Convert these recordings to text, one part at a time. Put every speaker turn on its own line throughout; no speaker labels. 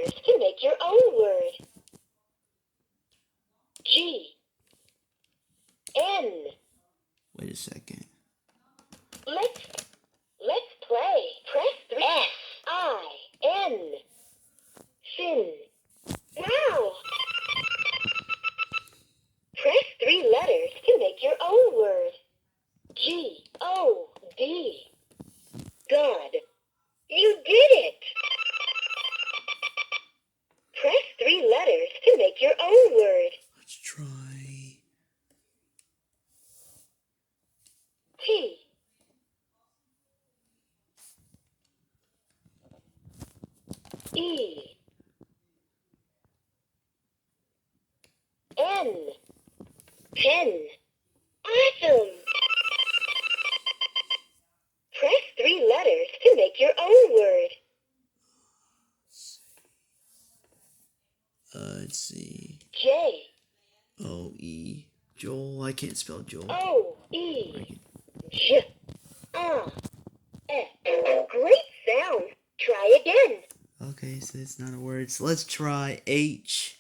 letters to make your own word. G. N.
Wait a second.
Let's play. Press 3. S. I. N. Fin. Now. Press 3 letters to make your own word. G-O-D. God. You did it! Press 3 letters to make your own word.
Let's try.
T. E. N. Pen. Awesome! Press 3 letters to make your own word.
Let's see.
J.
O-E. Joel. I can't spell Joel.
O-E. J. Great sound. Try again.
Okay, so it's not a word. So let's try H.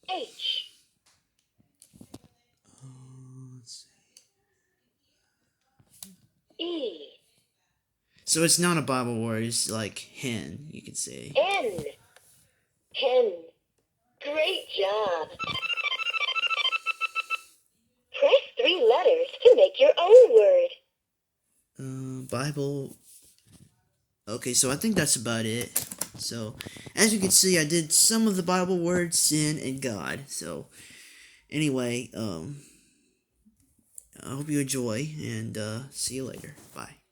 H.
Let's see.
E.
So it's not a Bible word. It's like hen, you could say.
N. Hen. Great job. Press 3 letters to make your own word.
Bible. Okay, so I think that's about it. So, as you can see, I did some of the Bible words, sin and God. So, anyway, I hope you enjoy, and see you later. Bye.